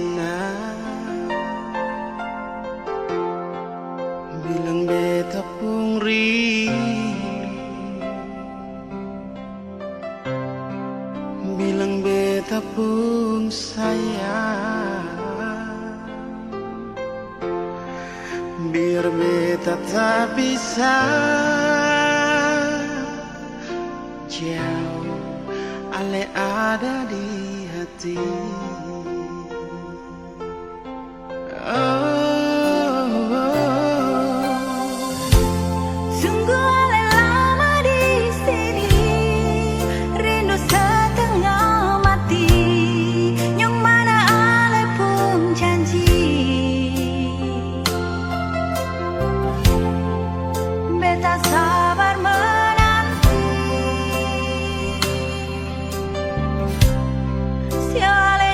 sana. Bilang beta pung rindu, bilang beta pung sayang, biar beta tak bisa jauh, ale ada di hati. Sungguh ale lama di sini, rindu setengah mati. Yang mana ale pun janji, beta sabar menanti. Si ale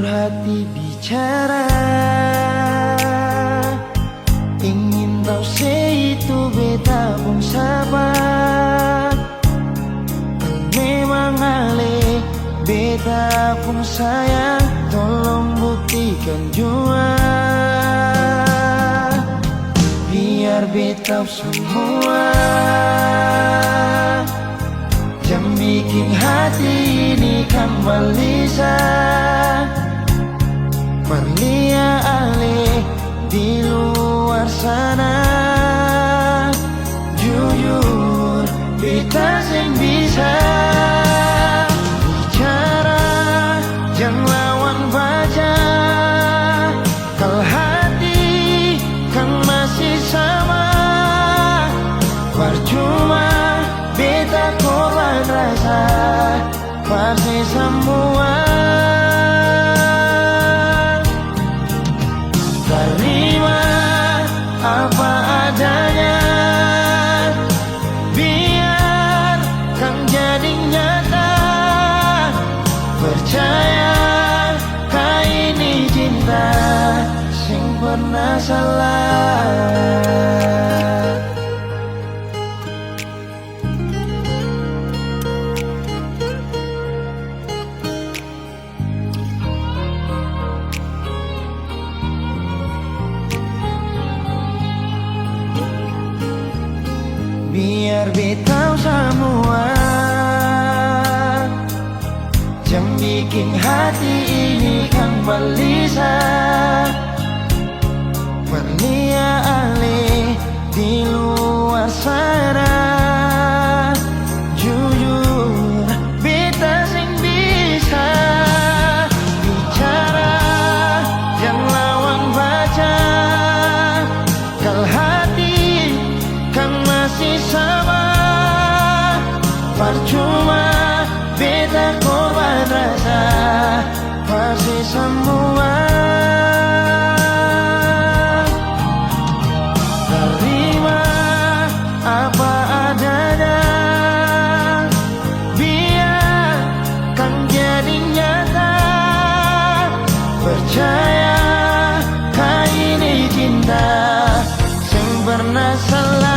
hati bicara, ingin tahu itu beta pun sabar. Memang ale beta pun sayang, tolong buktikan jua. Biar beta semua yang bikin hati ini kembali Perlia ale di luar sana. Jujur beta sing bisa bicara, jangan lawan baca. Kalau hati kan masih sama, percuma beta korban rasa pasti semua. Terima apa adanya, biar kan jadi nyata. Percaya kau ini cinta sing pernah salah. Biar beta semua yang bikin hati ini kembali Perlia ale di luar sana. Jujur beta sing bisa bicara, yang lawan baca. Kalau hati kan masih sama, percuma beta korban rasa pasti semua. Terima apa adanya, biar kan jadi nyata. Percaya kau ini cinta sing pernah salah.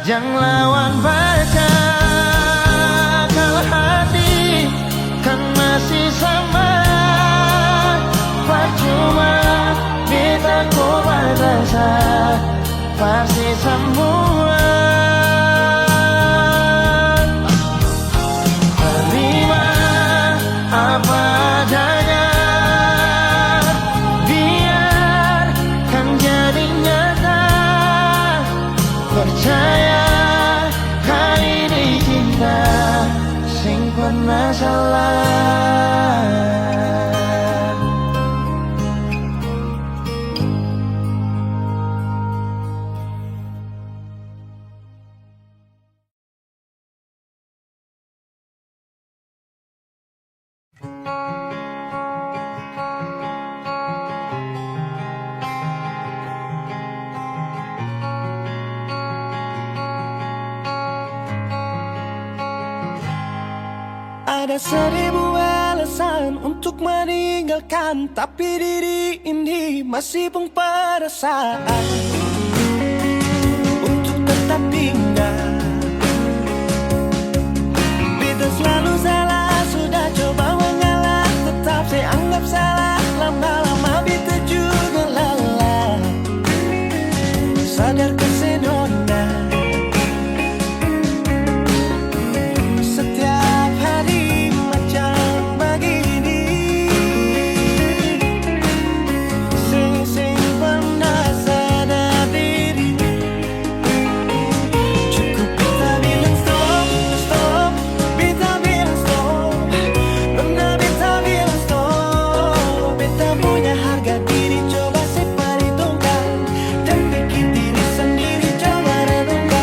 Jangan lawan baca, kalau hati kan masih sama. Percuma beta korban rasa pasti semua. Terima apa adanya, biar kan jadi nyata. Percaya kau ini cinta sing pernah salah. Ada 1000 alasan untuk meninggalkan, tapi diri ini masih pun perasaan untuk tetap tinggal. Beta selalu salah, sudah coba mengalah, tetap saya anggap salah. Lama-lama beta juga lelah, sadar kesenona. Harga diri coba saya perhitungkan, dan bikin diri sendiri coba renungkan.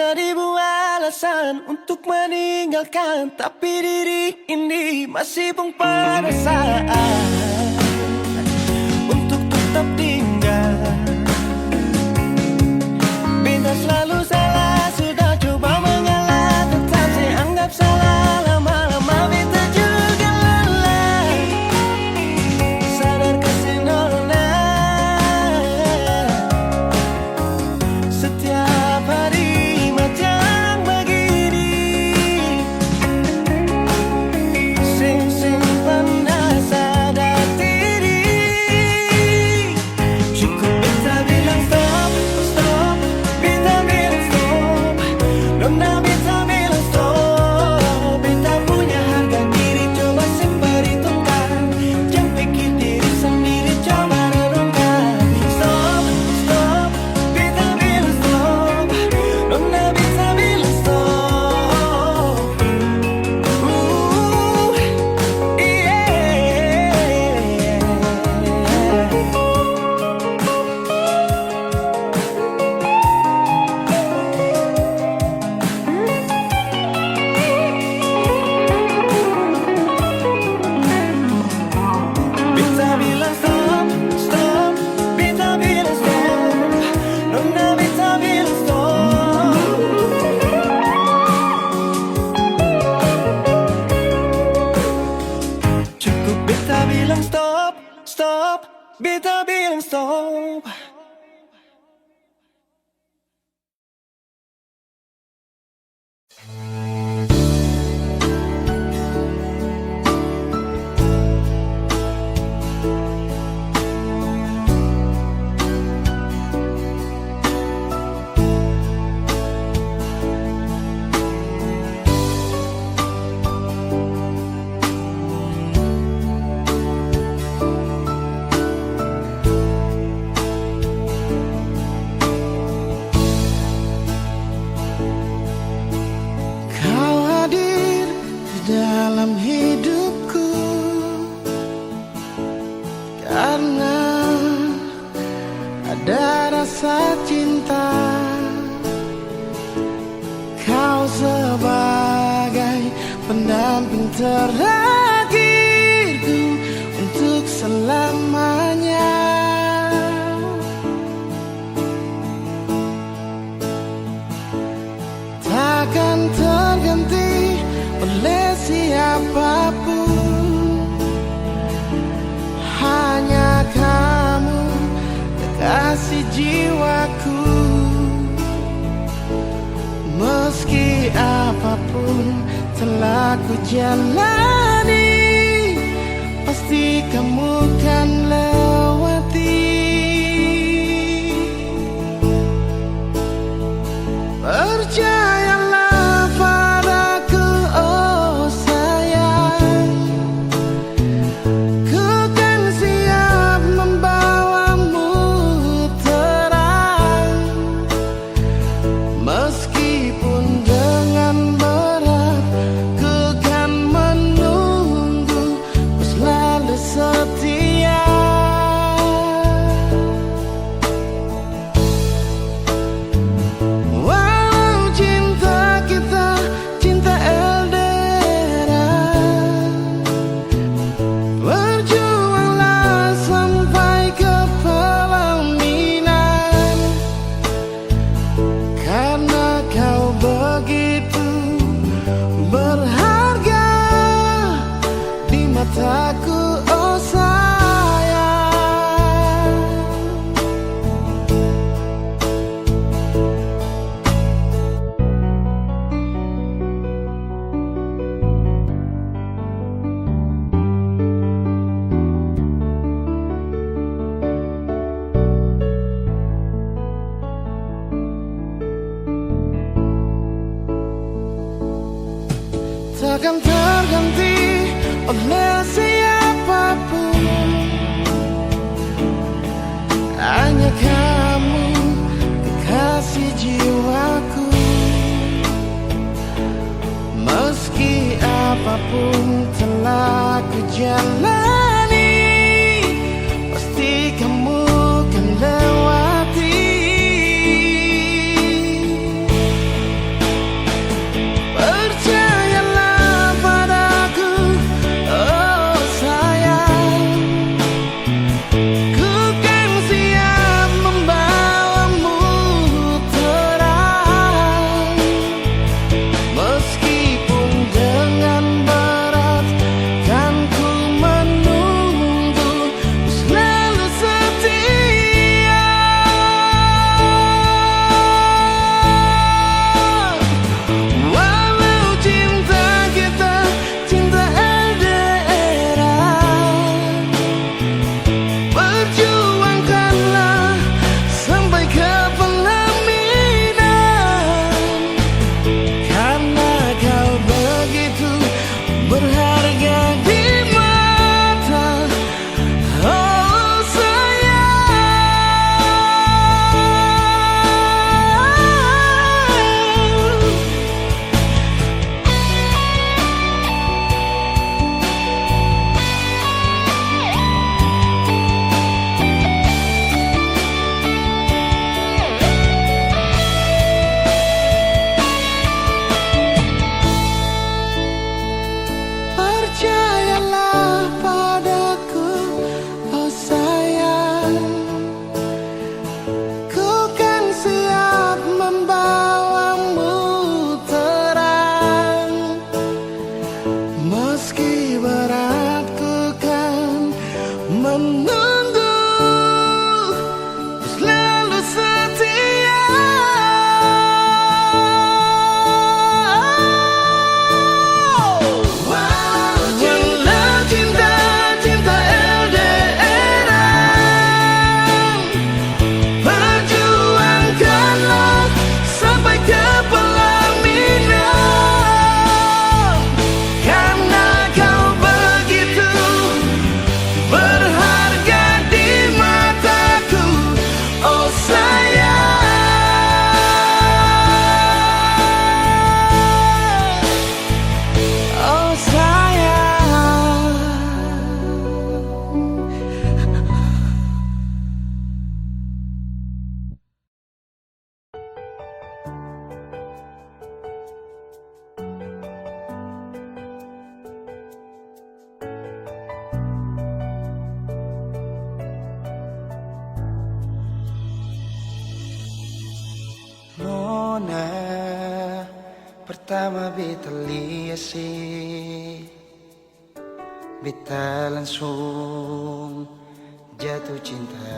seribu alasan untuk meninggalkan, tapi diri ini masih pun perasaan untuk tetap tinggal. Bintang selalu salah, sudah coba mengalah, tetap saya anggap salah. Lama-lama beta juga lelah, sadar kasih nona. Setiap hari macam begini, sing pernah sadar diri. Cukup beta bilang stop, stop, beta bilang stop. Nona beta bilang stop. Beta punya harga diri, coba seperhitungkan. Jangan pikir diri sendiri, coba renungkan. Stop, stop, beta bilang stop. Nona beta bilang stop. Beta bilang stop, stop, beta bilang stop. Nona beta bilang stop. Cukup beta bilang stop, stop, beta bilang stop. Kau hadir di dalam hidupku karena ada rasa cinta. Kau sebagai pendamping terakhirku untuk selamanya. Takkan terganti oleh siapapun, hanya kamu kekasih jiwaku. Meski apapun telah ku jalani, pasti kamu kan lewati. Percayalah padaku, oh sayang, ku kan siap membawamu terang. Meskipun dengan berat, ku kan menunggu, ku selalu setia. Walau cinta kita cinta elderan, berjuanglah sampai ke pelaminan. Karena kau begitu berharga di mataku, oh sayang. Takkan terganti oleh siapapun, hanya kamu kekasih jiwaku. Meski apapun telah ku jalani, pasti kamu kan lewati. pertama beta lihat sih, beta langsung jatuh cinta.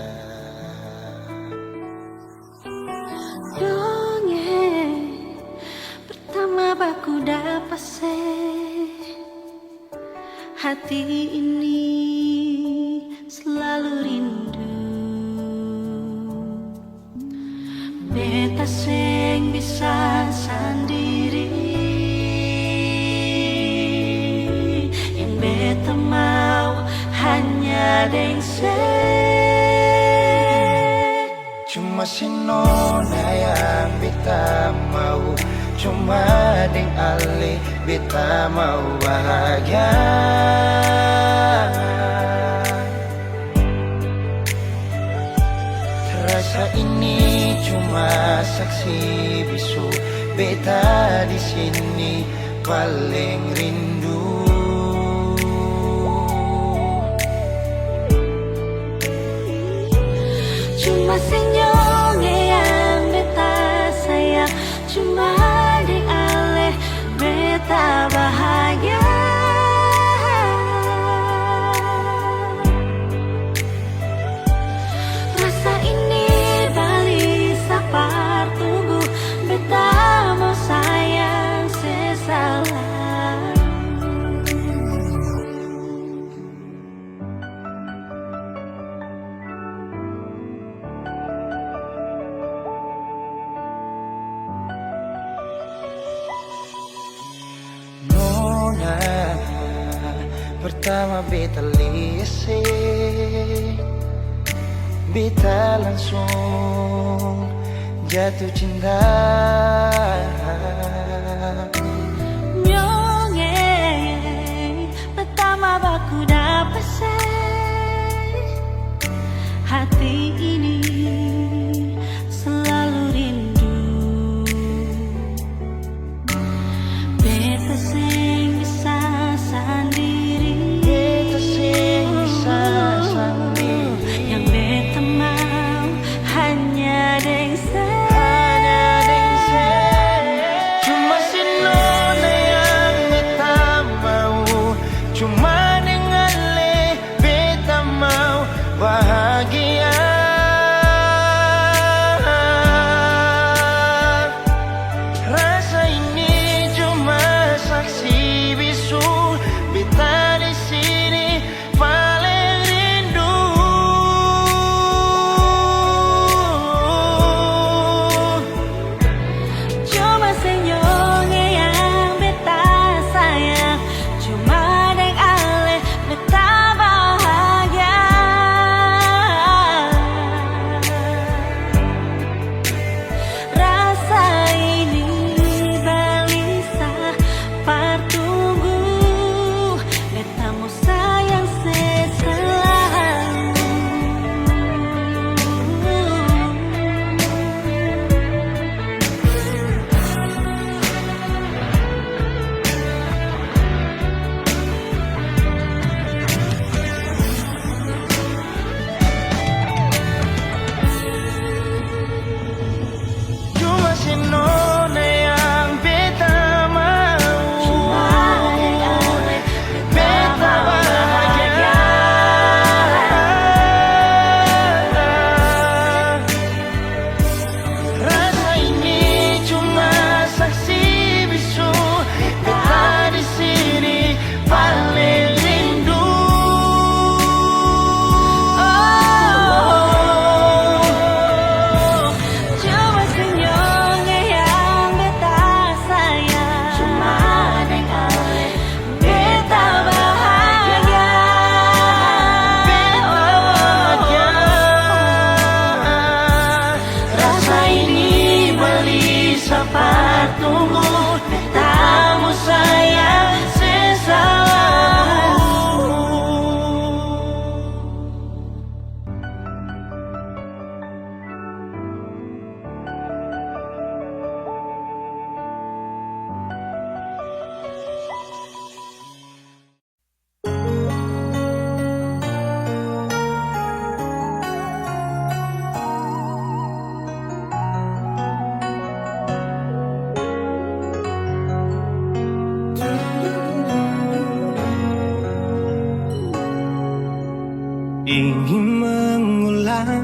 Dongeng pertama baku dapat hati ini selalu rindu. Beta sing bisa sendiri, yang beta mau hanya deng Cuma si nona yang beta mau, cuma deng ale beta mau bahagia. Rasa ini cuma saksi bisu, beta di sini paling rindu. Cuma senyum yang beta sayang, cuma deng ale beta bahagia. Rasa ini balik sapar tunggu, beta mau sayang sesalah. Nona pertama beta lihat, beta langsung jatuh cinta. Nyongeng pertama baku dapat hati ini selalu rindu. Beta sing bisa sendiri, Beta sing bisa sendiri, yang beta mau hanya deng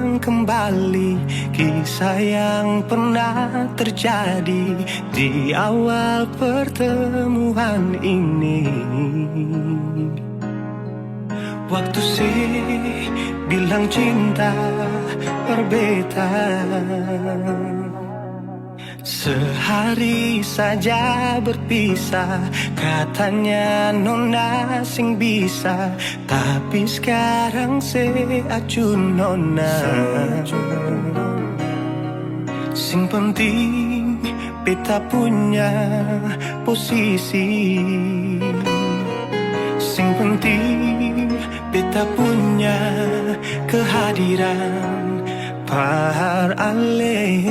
terulang kembali kisah yang pernah terjadi di awal pertemuan ini. Waktu sih bilang cinta berbeda, sehari saja berpisah, katanya nona sing bisa, tapi sekarang se acun nona. Sing penting beta punya posisi, sing penting beta punya kehadiran par ale.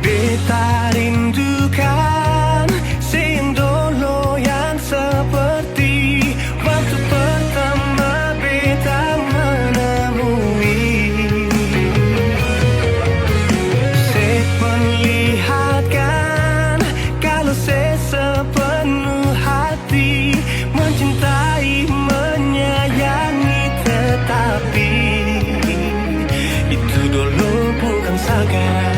Beta rindukan sing dulu yang seperti waktu pertama beta menemui. Saya perlihatkan kalau saya sepenuh hati mencintai, menyayangi, tetapi itu dulu bukan sekarang.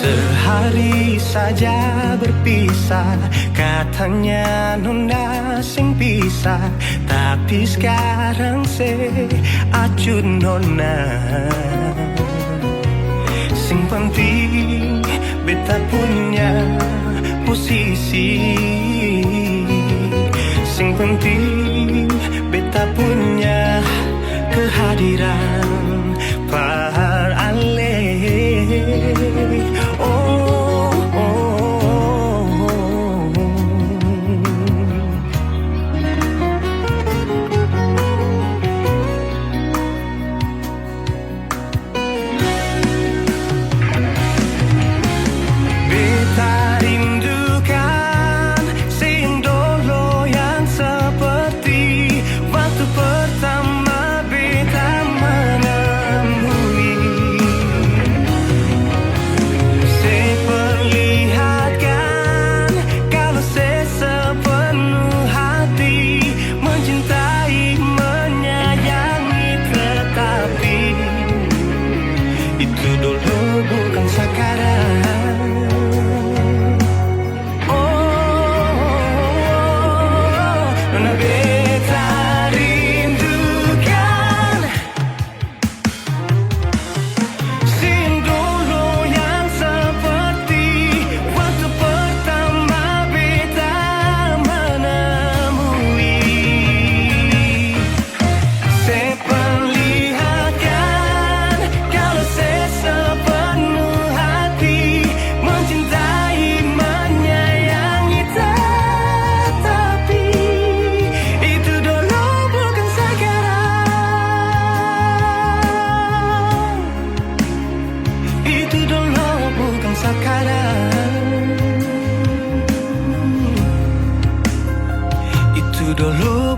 Sehari saja berpisah, katanya nona sing bisa, tapi sekarang se acun nona. Sing penting beta punya posisi, sing penting beta punya kehadiran par ale. Dulu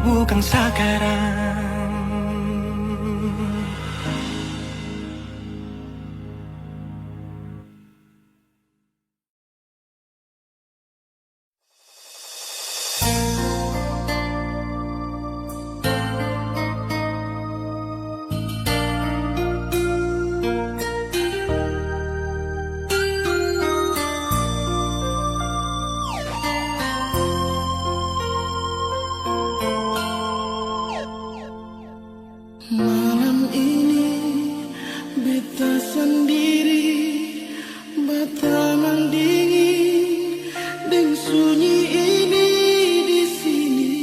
bukan sekarang. Malam ini beta sendiri, bata mendingin dan sunyi ini di sini.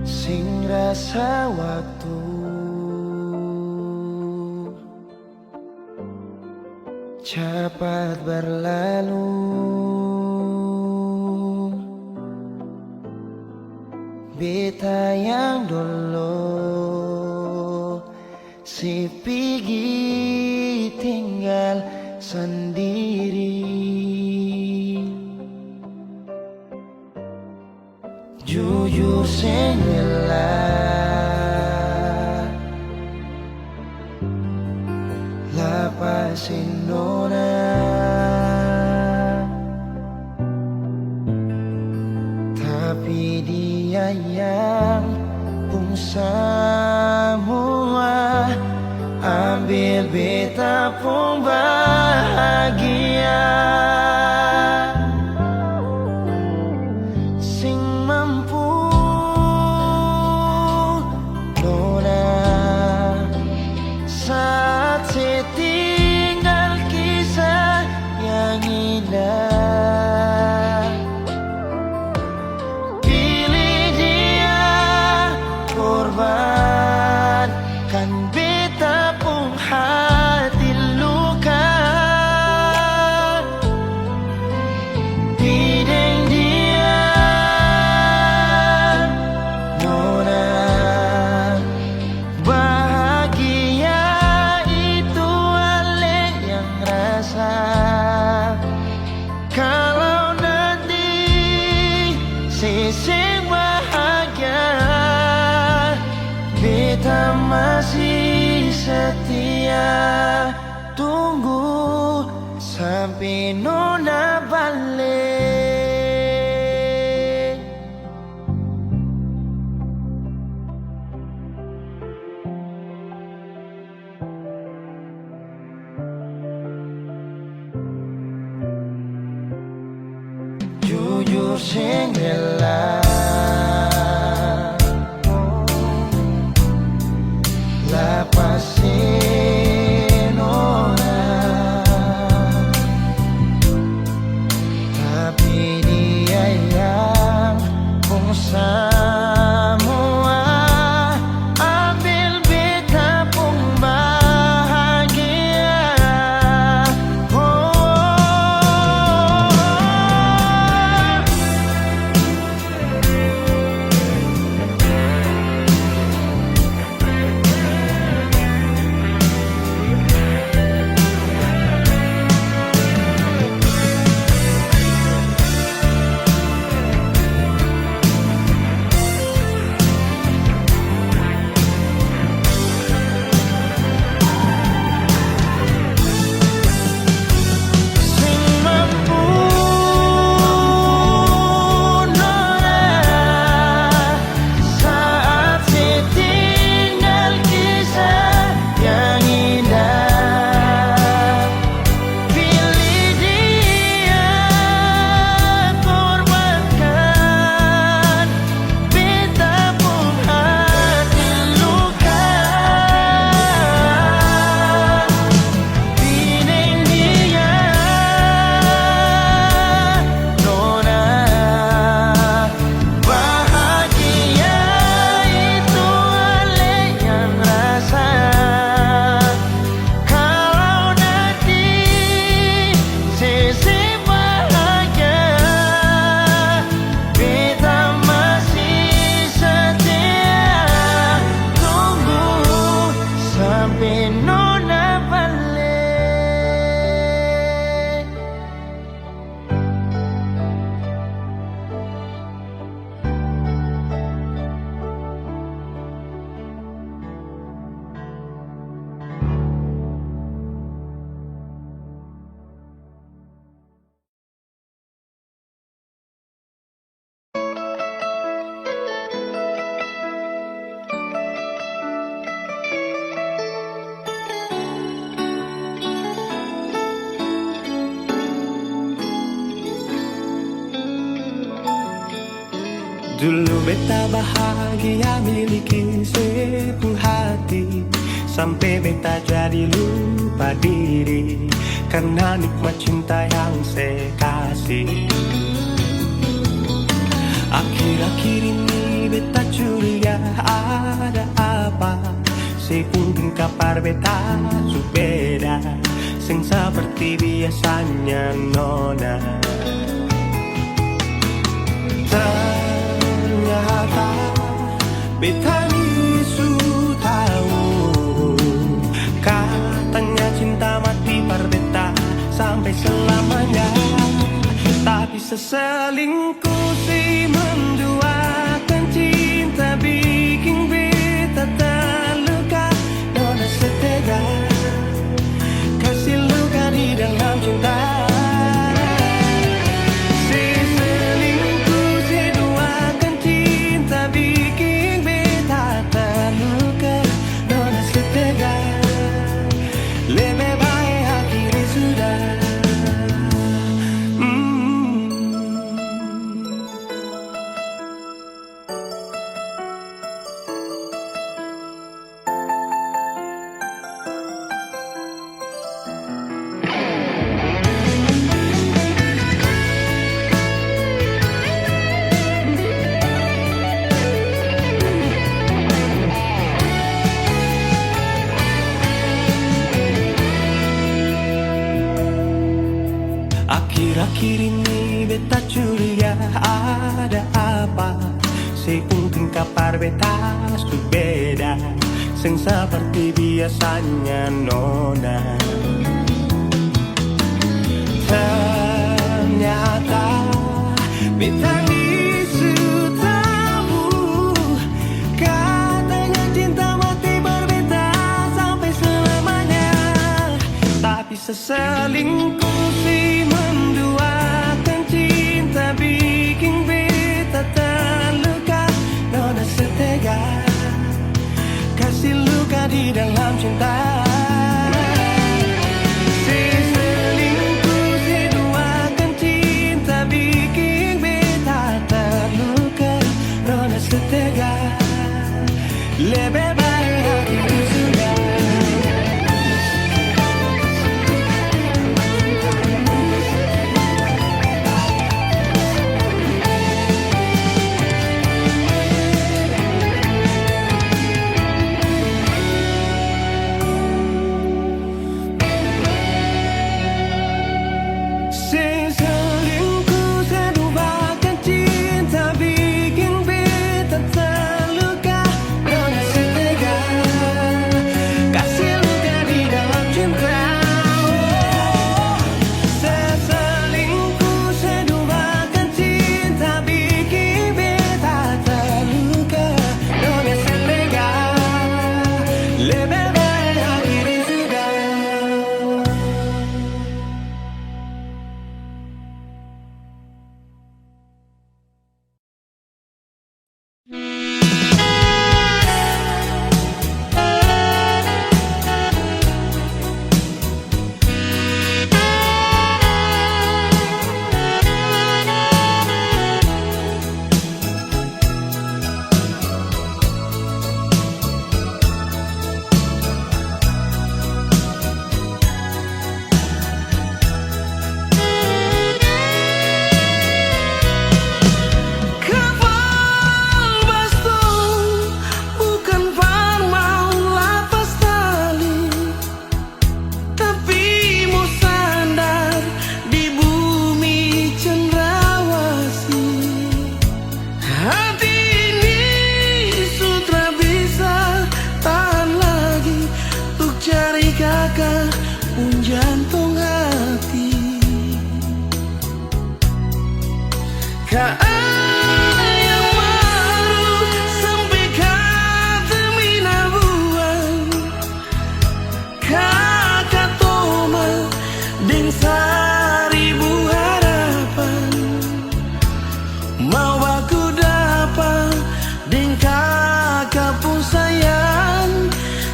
sing rasa waktu cepat berlalu. Beta yang dulu si pergi tinggal sendiri. Jujur senggelah lapasin nona, tapi dia yang pun semua ambil beta pun bahagia. Sing mampu nona saat setinggal kisah yang indah. Pilih dia korbankan beta pun hati luka. Bideng dia nona bahagia itu ale yang rasa. Kalau nanti seseng bahagia, beta masih setia tunggu sampai nona balik. Jujur senggelah lapasin orang, tapi dia yang pun semua ambil beta pun bahagia. Dulu beta bahagia miliki sepenuh hati, sampai beta jadi lupa diri karena nikmat cinta yang saya kasih. Akhirnya Akhir-akhir ini beta curiga ada apa. Sepung kapar beta subeda, sing seperti biasanya nona. Ternyata beta ni su tahu, katanya cinta mati par beta sampai selamanya. Tapi seselingkuh si menduakan cinta bikin beta terluka. Nona setega kasih luka di dalam cinta. Si selingkuh si duakan cinta bikin beta terluka. Nona setega lebih baik akhiri sudah. Akhir-akhir ini beta curiga ada apa. Sepung kapar beta su beda, sing seperti biasanya nona. Ternyata beta ni su tahu, katanya cinta mati berbeda sampai selamanya. Tapi seselingkuh si menduakan cinta bikin beta terluka. Nona setega kasih luka di dalam cinta. Si selingkuh si duakan cinta bikin beta terluka. Nona setega lebih baik akhiri sudah.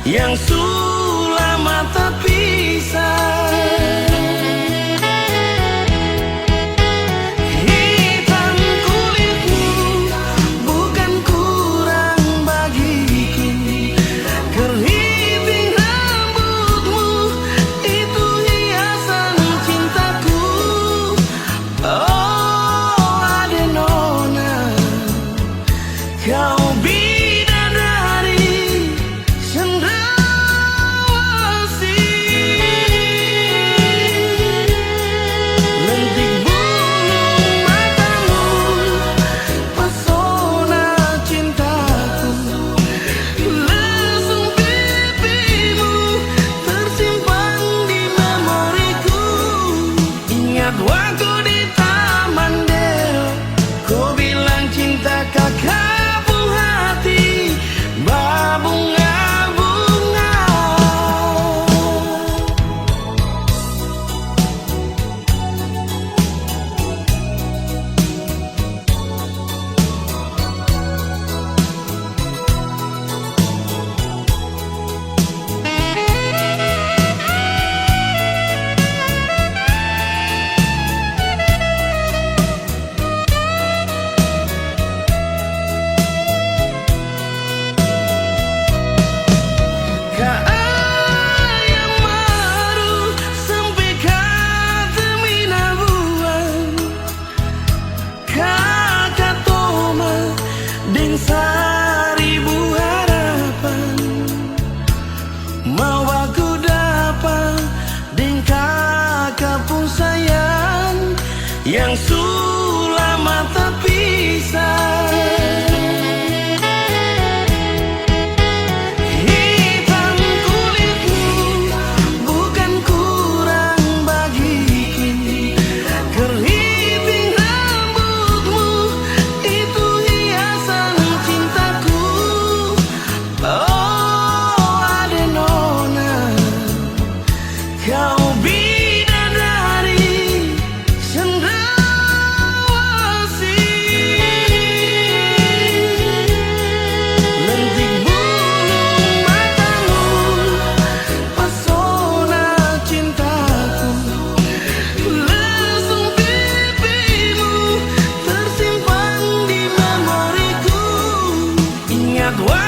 Yang sulama tak pisah. Hitam kulitmu bukan kurang bagiku, keriting rambutmu itu hiasan cintaku. Oh, ade nona,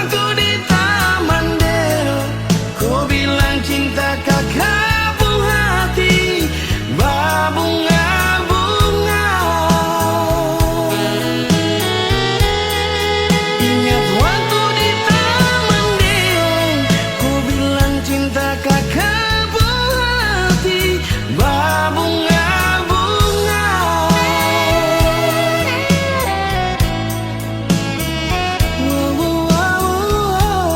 waktu di Taman Deo, kau bilang cinta kakak buah hati berbunga-bunga. Ingat waktu di Taman Deo, kau bilang cinta kakak buah hati berbunga-bunga. Oh, oh, oh, oh.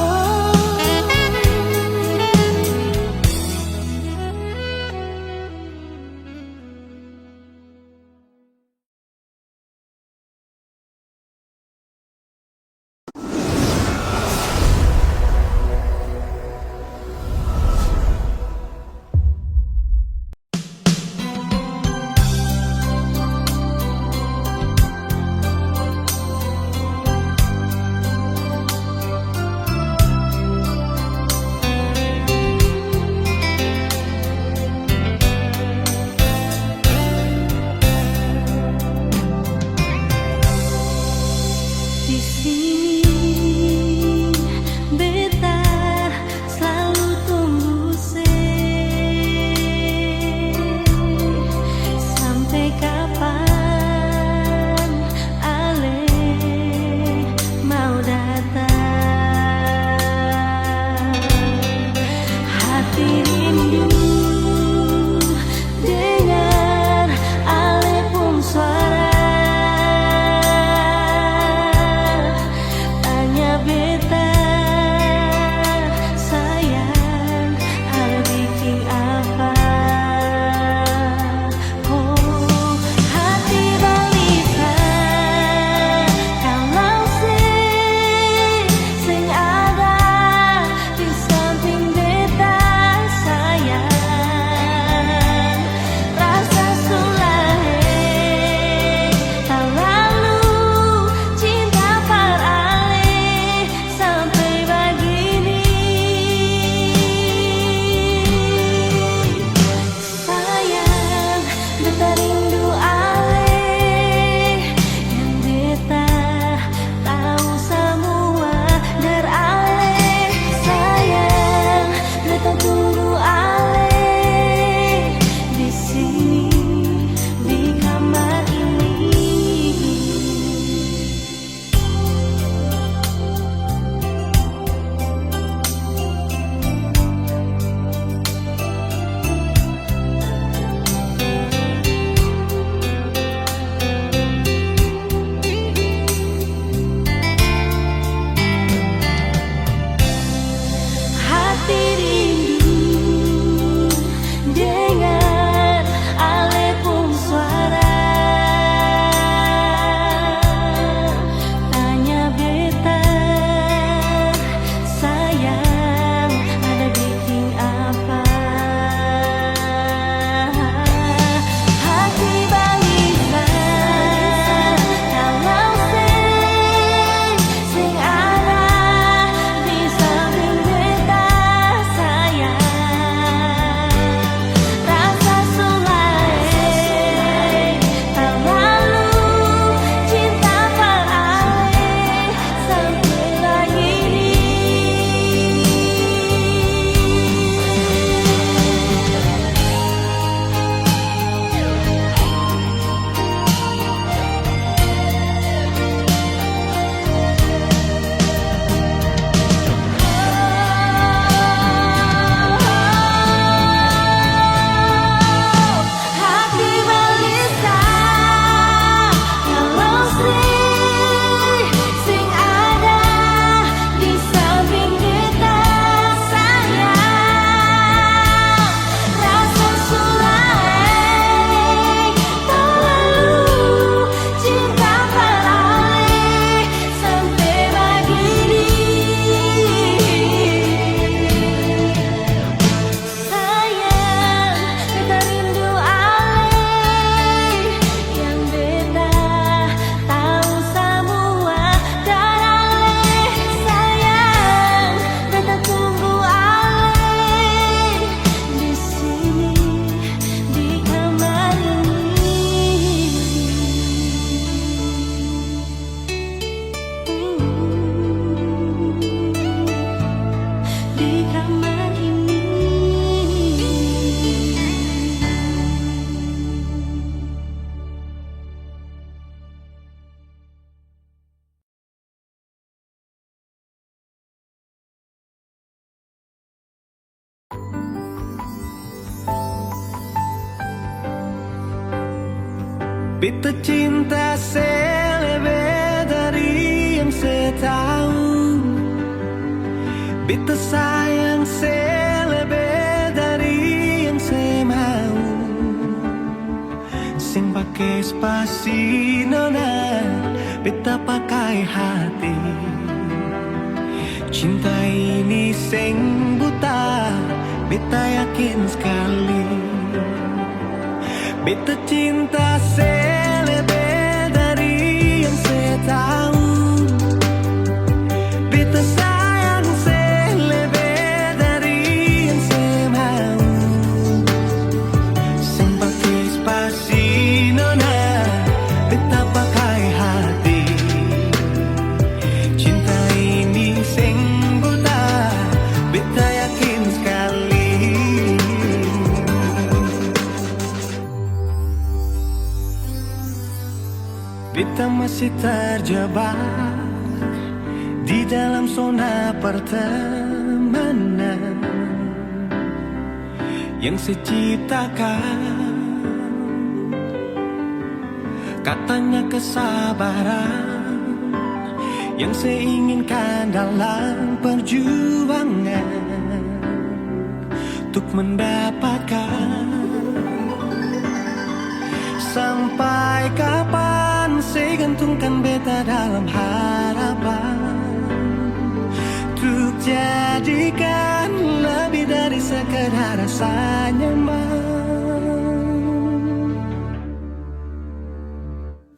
Beta cinta selebih dari yang saya tahu, beta sayang selebih dari yang saya mau. Sing pakai spasi nona, beta pakai hati. Cinta ini sing buta, beta yakin sekali. Beta cinta selebih dari yang saya tahu, beta sayang selebih dari yang saya mau. Sing pakai spasi nona, beta pakai hati. Cinta ini sing buta, beta yakin sekali. Beta masih terjebak di dalam zona pertemanan yang saya ciptakan. Katanya kesabaran yang saya inginkan dalam perjuangan untuk mendapatkan. Sampai kapan saya gantungkan beta dalam harapan untuk jadikan lebih dari sekedar rasa nyaman.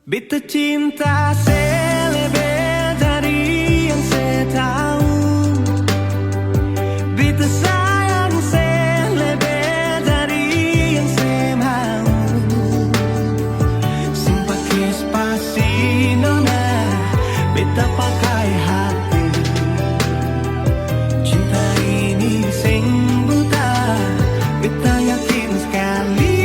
Beta cinta selebih dari yang saya tahu, beta sayang selebih dari yang saya mau. Sing pakai spasi nona, beta pakai hati. Cinta ini sing buta, beta yakin sekali.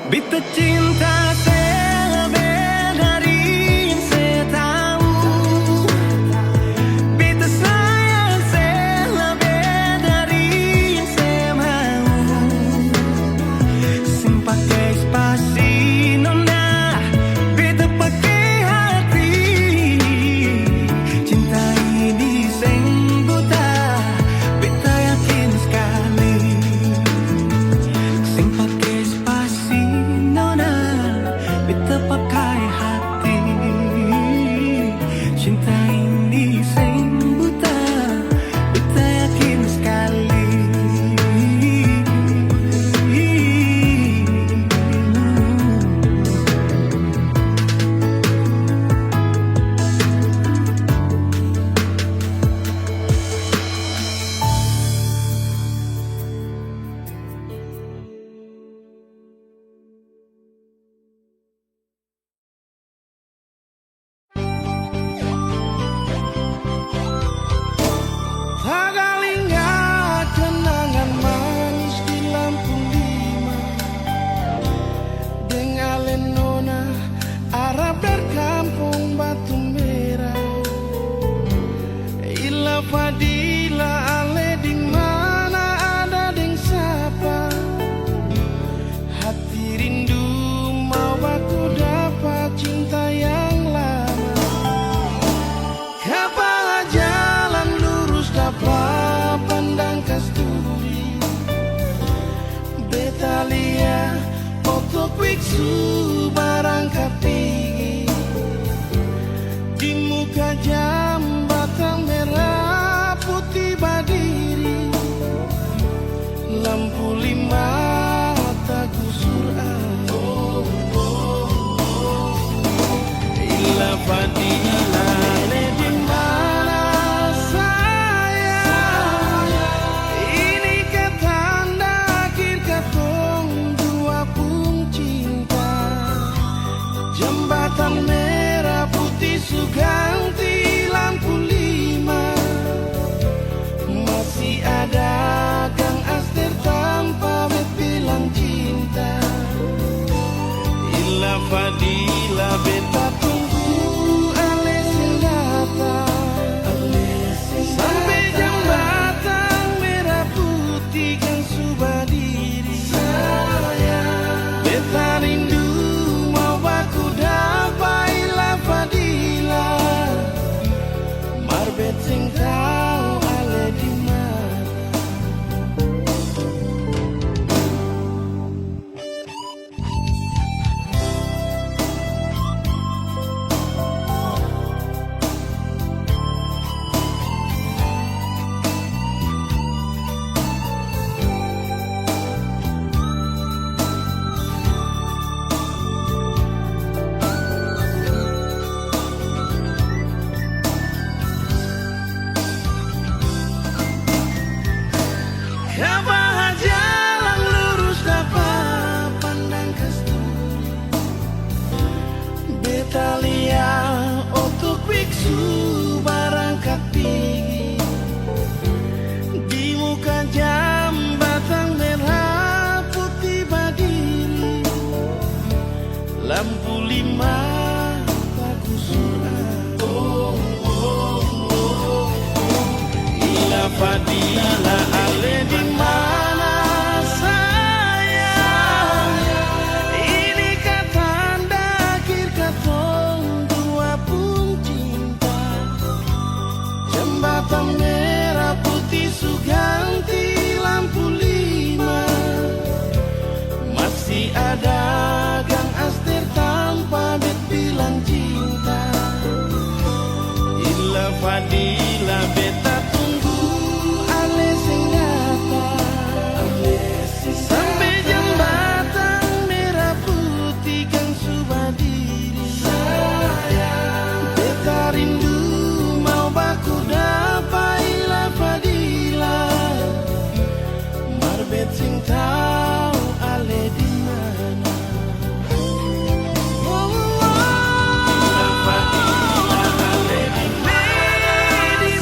Beta cinta selebih dari yang saya tahu, beta sayang selebih dari yang saya mau. Sing pakai spasi nona, beta pakai hati. Cinta ini sing buta, beta yakin sekali. Sing pakai spasi nona, beta pakai hati. Cinta ini sing buta, beta yakin sekali. Tagalingga kenangan manis di Lampung Lima, dengan nona Arab dari kampung Batu Merah. Ila Fadila ale di mana ada deng siapa, hati rindu mau aku dapat cinta yang lama. Kepala jalan lurus dapat pandang kasturi, Betalia foto biksu barang kapigi. Di muka jambatan merah putih berdiri, lampu lima tak gusur Ila Fadila ale di mana sayang, ini ketanda akhir katong dua pun cinta. Jembatan merah putih suganti lampu lima, masih Ila fadila beta tunggu ale sing datang sampai jembatan merah putih kan sudah diri saya. Beta rindu mau aku dapat ila fadila marbet sing tau ale di mana. Kapan jalan lurus dapat pandang kasturi beta lihat untuk biksu barangkat tinggi di muka jambatan merah putih berdiri lampu lima aku surat ila fadila ale di mana sayang. Ini kata akhir katong dua pun cinta. Jembatan merah putih suganti lampu lima. Masih ada gang aster tanpa bet bilang cinta. Ila fadila beta tunggu ale sing datang sampai jembatan merah putih kan sudah diri saya. Beta rindu mau baku dapat ila fadila marbet sing tau ale di mana. Ila fadila ale di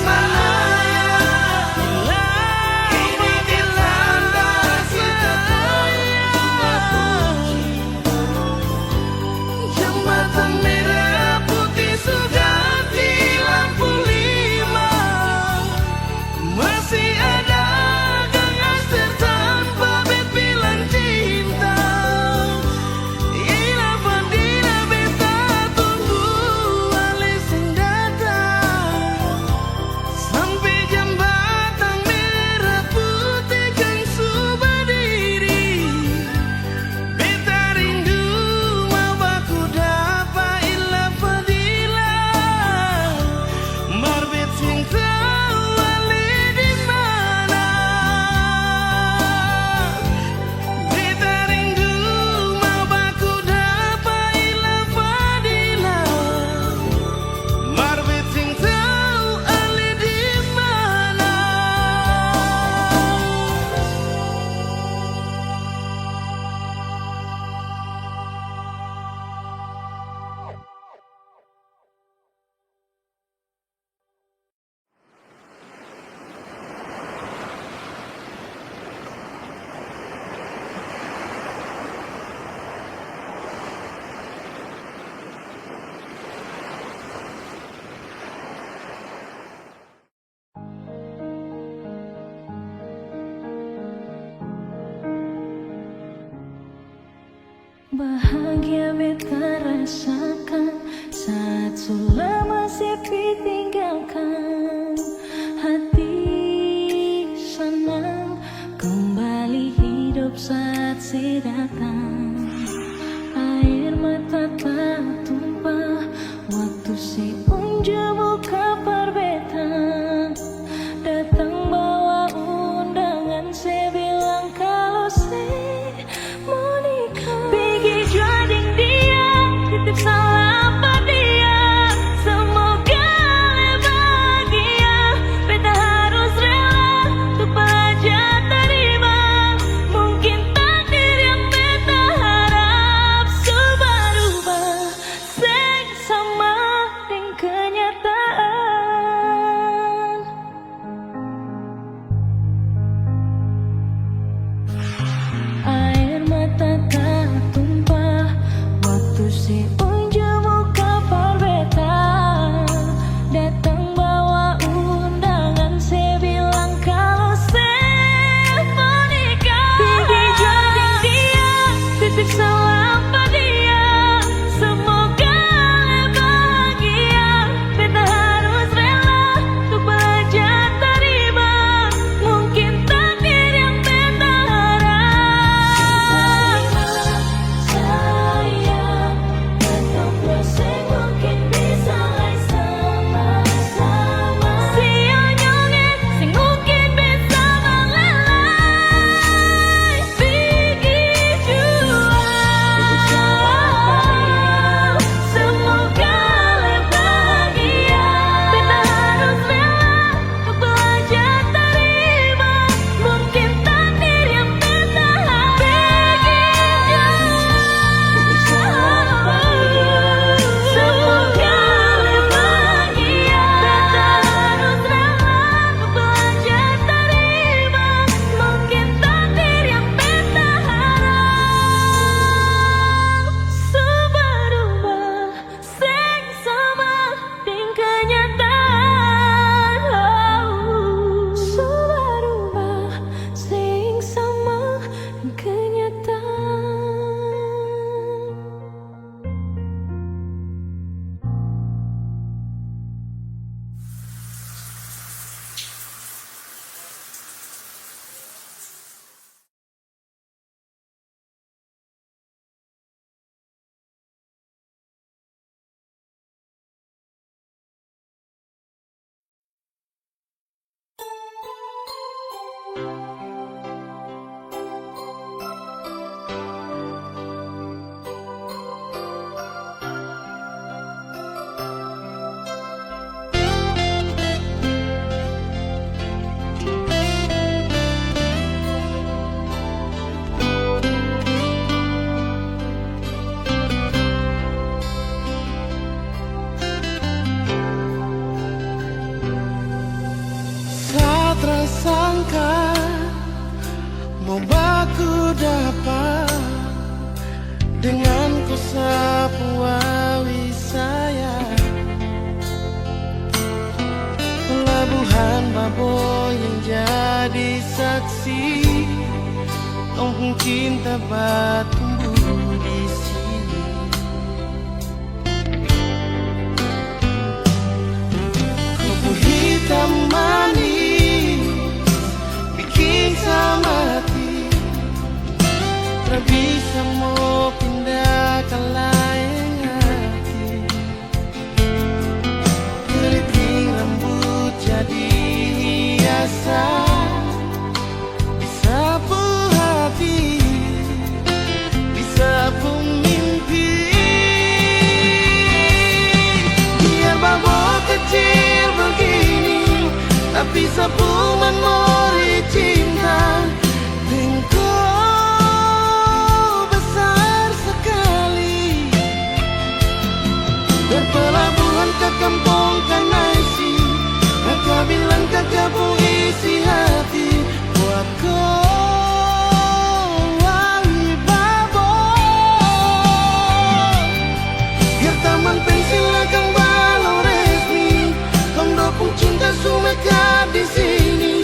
Bahagia beta rasakan saat sudah masih ditinggalkan. Hati senang kembali hidup saat si datang. Air mata tak tumpah waktu si unjuk buka perbetan. Datang bawa undangan, saya bilang kalau saya mau nikah. Pergi jading dia, titip salam pada dia. Semoga bahagia, beta harus rela untuk belajar terima. Mungkin takdir yang beta harap berubah. Seng sama dengan Sangka mau baku dapat dengan ku sapu wawi saya pelabuhan Baboy yang jadi saksi kampung cinta tumbuh di sini. Kupu hitam manis sama hati tak bisa mau pindah ke lain hati. Keriting rambut jadi hiasan disapu hati, disapu mimpi. Biar babak kecil begini tapi sapu memori cinta. Engkau besar sekali berpelabuhan ke kampung Kanaisi. Maka bilang kakak isi hati buat kau wawi Baboy. Biar taman pensil akan balau resmi kondopung cinta sumeka di sini.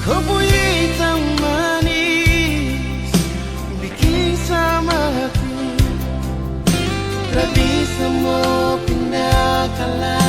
Kopi hitam manis bikin sama hati tak bisa mau pindah ke lain.